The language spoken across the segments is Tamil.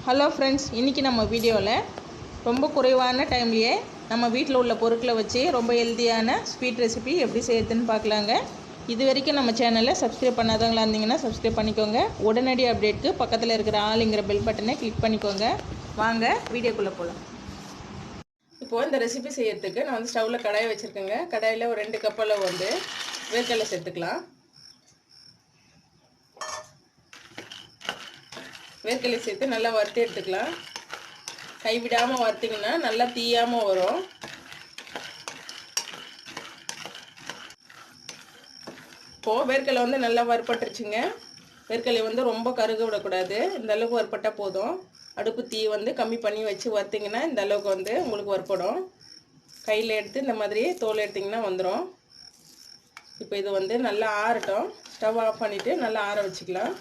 ஹலோ ஃப்ரெண்ட்ஸ், இன்றைக்கி நம்ம வீடியோவில் ரொம்ப குறைவான டைம்லேயே நம்ம வீட்டில் உள்ள பொருட்களை வச்சு ரொம்ப ஹெல்த்தியான ஸ்வீட் ரெசிபி எப்படி செய்யறதுன்னு பார்க்கலாங்க. இது வரைக்கும் நம்ம சேனலில் சப்ஸ்கிரைப் பண்ணாதவங்களா இருந்தீங்கன்னா சப்ஸ்கிரைப் பண்ணிக்கோங்க. உடனடி அப்டேட்க்கு பக்கத்தில் இருக்கிற ஆளுங்கிற பெல் பட்டனை கிளிக் பண்ணிக்கோங்க. வாங்க வீடியோக்குள்ளே போகலாம். இப்போது இந்த ரெசிபி செய்யறதுக்கு நான் வந்து ஸ்டவ்வில் கடாயை வச்சுருக்கேங்க. கடாயில் ஒரு 2 கப் அளவு வந்து வேர்க்கடலை சேர்த்துக்கலாம். வேர்க்கடலை சேர்த்து நல்லா வறுத்து எடுத்துக்கலாம். கைவிடாமல் வறுத்திங்கன்னா நல்லா தீயாமல் வரும். இப்போது வேர்க்கடலை வந்து நல்லா வறுப்பட்டுருச்சுங்க. வேர்க்கடலை வந்து ரொம்ப கருக விடக்கூடாது. இந்த அளவுக்கு வறுப்பட்டால் போதும். அடுப்பு தீ வந்து கம்மி பண்ணி வச்சு வறுத்திங்கன்னா இந்த அளவுக்கு வந்து உங்களுக்கு வறுப்படும். கையில் எடுத்து இந்த மாதிரி தோல் எடுத்திங்கன்னா வந்துடும். இப்போ இது வந்து நல்லா ஆறட்டும். ஸ்டவ் ஆஃப் பண்ணிவிட்டு நல்லா ஆற வச்சுக்கலாம்.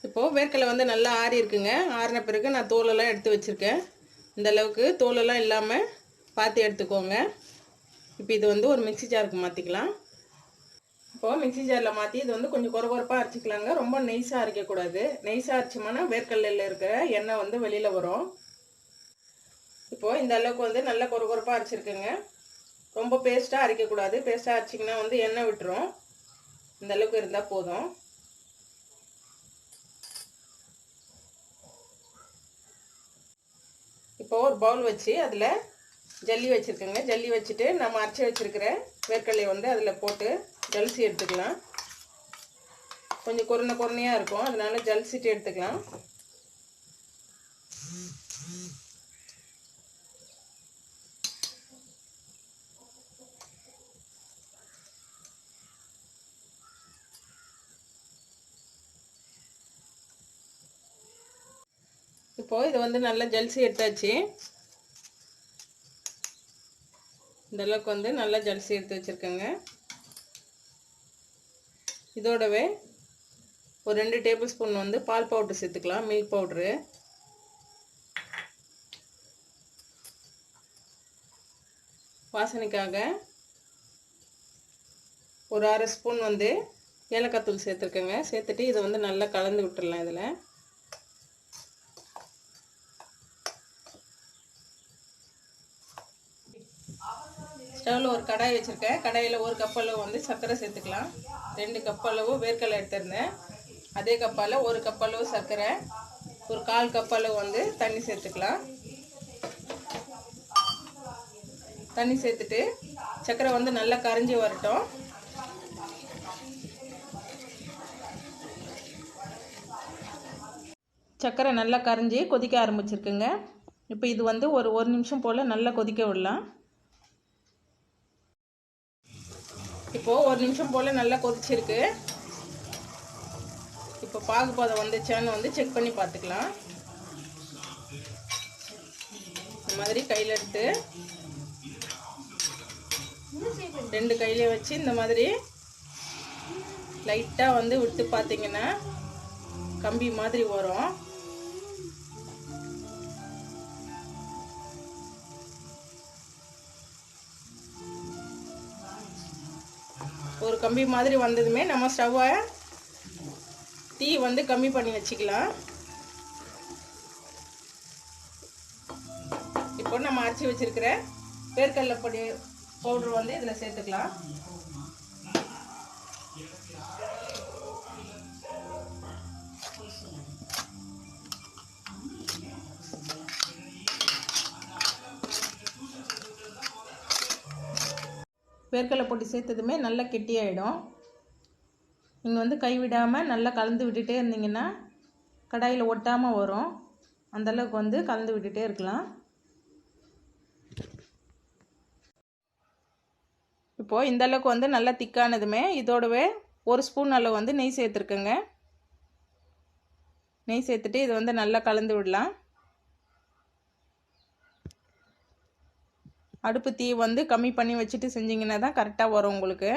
இப்போது வேர்க்கடலை வந்து நல்லா ஆறி இருக்குங்க. ஆறின பிறகு நான் தோலெல்லாம் எடுத்து வச்சுருக்கேன். இந்த அளவுக்கு தோலெல்லாம் இல்லாமல் பார்த்து எடுத்துக்கோங்க. இப்போ இது வந்து ஒரு மிக்ஸி ஜாருக்கு மாற்றிக்கலாம். இப்போது மிக்ஸி ஜாரில் மாற்றி இது வந்து கொஞ்சம் கொரகொரப்பாக அரைச்சிக்கலாங்க. ரொம்ப நெய்ஸாக அரைக்கக்கூடாது. நெய்ஸாக அரைச்சோம்னா வேர்க்கடலையில் இருக்கிற எண்ணெய் வந்து வெளியில் வரும். இப்போது இந்த அளவுக்கு வந்து நல்லா கொரகொரப்பாக அரைச்சிருக்குங்க. ரொம்ப பேஸ்ட்டாக அரைக்கக்கூடாது. பேஸ்ட்டாக அரைச்சிங்கன்னா வந்து எண்ணெய் விட்டுரும். இந்த அளவுக்கு இருந்தால் போதும். இப்போது ஒரு பவுல் வச்சு அதில் ஜல்லி வச்சுருக்கேங்க. ஜல்லி வச்சுட்டு நம்ம அரைச்சி வச்சுருக்கிற வேர்க்கடலையை வந்து அதில் போட்டு ஜலிச்சு எடுத்துக்கலாம். கொஞ்சம் குறையாக இருக்கும், அதனால ஜலிச்சிட்டு எடுத்துக்கலாம். இப்போது இது வந்து நல்லா ஜலிச்சு எடுத்தாச்சு. இந்த அளவுக்கு வந்து நல்லா ஜலிச்சு எடுத்து வச்சுருக்கேங்க. இதோடவே ஒரு 2 டேபிள் ஸ்பூன் வந்து பால் பவுட்ரு சேர்த்துக்கலாம். Milk powder. வாசனைக்காக ஒரு 1/2 ஸ்பூன் வந்து ஏலக்காய் தூள் சேர்த்துருக்கேங்க. சேர்த்துட்டு இதை வந்து நல்லா கலந்து விட்டுடலாம். இதில் ஸ்டவ்வில் ஒரு கடாய் வச்சுருக்கேன். கடாயில் 1 கப் அளவு வந்து சர்க்கரை சேர்த்துக்கலாம். 2 கப் அளவு வேர்க்கடலை எடுத்துருந்தேன். அதே கப்பால் 1 கப் அளவு சர்க்கரை, ஒரு 1/4 கப் அளவு வந்து தண்ணி சேர்த்துக்கலாம். தண்ணி சேர்த்துட்டு சர்க்கரை வந்து நல்லா கரைஞ்சி வரட்டும். சர்க்கரை நல்லா கரைஞ்சி கொதிக்க ஆரம்பிச்சிருக்குங்க. இப்போ இது வந்து ஒரு நிமிஷம் போல் நல்லா கொதிக்க விடலாம். இப்போது 1 நிமிஷம் போல் நல்லா கொதிச்சிருக்கு. இப்போ பாகுபாதம் வந்துச்சான்னு வந்து செக் பண்ணி பார்த்துக்கலாம். இந்த மாதிரி கையில் எடுத்து 2 கையிலே வச்சு இந்த மாதிரி லைட்டாக வந்து விட்டு பார்த்தீங்கன்னா கம்பி மாதிரி வரும். ஒரு கம்பி மாதிரி வந்ததுமே நம்ம ஸ்டவ்வை தீ வந்து கம்மி பண்ணி வச்சுக்கலாம். இப்போ நம்ம அரைச்சி வச்சிருக்கிற வேர்க்கடலை பொடி பவுடர் வந்து இதில் சேர்த்துக்கலாம். வேர்க்கடலை பொடி சேர்த்ததுமே நல்லா கெட்டியாயிடும். நீங்கள் வந்து கைவிடாமல் நல்லா கலந்து விட்டுட்டே இருந்தீங்கன்னா கடாயில் ஒட்டாமல் வரும். அந்தளவுக்கு வந்து கலந்து விட்டுட்டே இருக்கலாம். இப்போது இந்த அளவுக்கு வந்து நல்லா திக்கானதுமே இதோடவே 1 ஸ்பூன் அளவு வந்து நெய் சேர்த்துருக்கேங்க. நெய் சேர்த்துட்டு இது வந்து நல்லா கலந்து விடலாம். அடுப்பு தீ வந்து கம்மி பண்ணி வச்சுட்டு செஞ்சிங்கன்னா தான் கரெக்டாக வரும் உங்களுக்கு.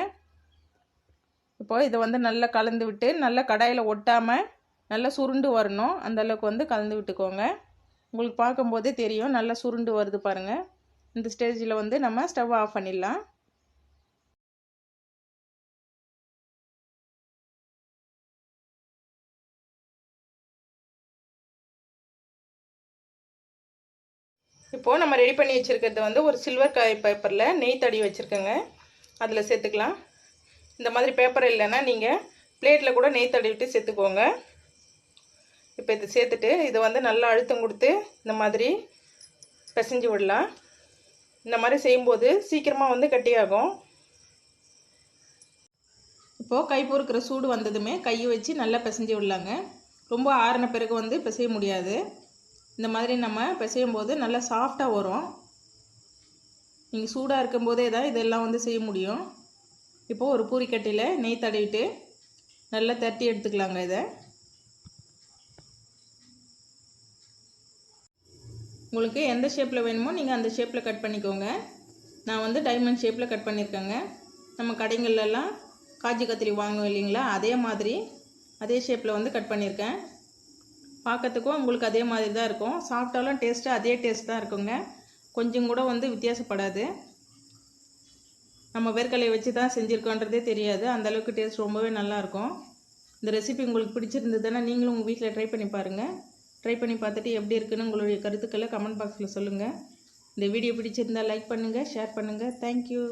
இப்போது இதை வந்து நல்லா கலந்து விட்டு நல்லா கடாயில் ஒட்டாமல் நல்லா சுருண்டு வரணும். அந்தளவுக்கு வந்து கலந்து விட்டுக்கோங்க. உங்களுக்கு பார்க்கும்போதே தெரியும் நல்லா சுருண்டு வருது பாருங்கள். இந்த ஸ்டேஜில் வந்து நம்ம ஸ்டவ் ஆஃப் பண்ணிடலாம். இப்போது நம்ம ரெடி பண்ணி வச்சுருக்கிறது வந்து ஒரு சில்வர் பேப்பரில் நெய் தடவி வச்சுருக்கேங்க. அதில் சேர்த்துக்கலாம். இந்த மாதிரி பேப்பர் இல்லைன்னா நீங்கள் பிளேட்டில் கூட நெய் தடவிட்டு சேர்த்துக்கோங்க. இப்போ இது சேர்த்துட்டு இதை வந்து நல்லா அழுத்தம் கொடுத்து இந்த மாதிரி பிசைஞ்சு விடலாம். இந்த மாதிரி செய்யும்போது சீக்கிரமாக வந்து கட்டியாகும். இப்போது கை பொறுக்கிற சூடு வந்ததுமே கையை வச்சு நல்லா பிசைஞ்சு விடலாங்க. ரொம்ப ஆறின பிறகு வந்து பிசைய முடியாது. இந்த மாதிரி நம்ம பிசையும் போது நல்லா சாஃப்டாக வரும். நீங்கள் சூடாக இருக்கும்போதே தான் இதெல்லாம் வந்து செய்ய முடியும். இப்போது ஒரு பூரிக்கட்டையில் நெய் தடவிட்டு நல்லா தட்டி எடுத்துக்கலாங்க. இதை உங்களுக்கு எந்த ஷேப்பில் வேணுமோ நீங்கள் அந்த ஷேப்பில் கட் பண்ணிக்கோங்க. நான் வந்து டைமண்ட் ஷேப்பில் கட் பண்ணியிருக்கேங்க. நம்ம கடைங்கள்லாம் காஜு கத்திரி வாங்குவோம் இல்லைங்களா, அதே மாதிரி அதே ஷேப்பில் வந்து கட் பண்ணியிருக்கேன். பார்க்கறதுக்கும் உங்களுக்கு அதே மாதிரி தான் இருக்கும். சாப்பிட்டாலும் டேஸ்ட்டு அதே டேஸ்ட் தான் இருக்குங்க. கொஞ்சம் கூட வந்து வித்தியாசப்படாது. நம்ம வேர்க்கடலையை வச்சு தான் செஞ்சுருக்கோன்றதே தெரியாது. அந்தளவுக்கு டேஸ்ட் ரொம்பவே நல்லாயிருக்கும். இந்த ரெசிபி உங்களுக்கு பிடிச்சிருந்ததுன்னா நீங்களும் உங்கள் வீட்டில் ட்ரை பண்ணி பாருங்கள். ட்ரை பண்ணி பார்த்துட்டு எப்படி இருக்குன்னு உங்களுடைய கருத்துக்களை கமெண்ட் பாக்ஸில் சொல்லுங்கள். இந்த வீடியோ பிடிச்சிருந்தால் லைக் பண்ணுங்கள், ஷேர் பண்ணுங்கள். தேங்க்யூ.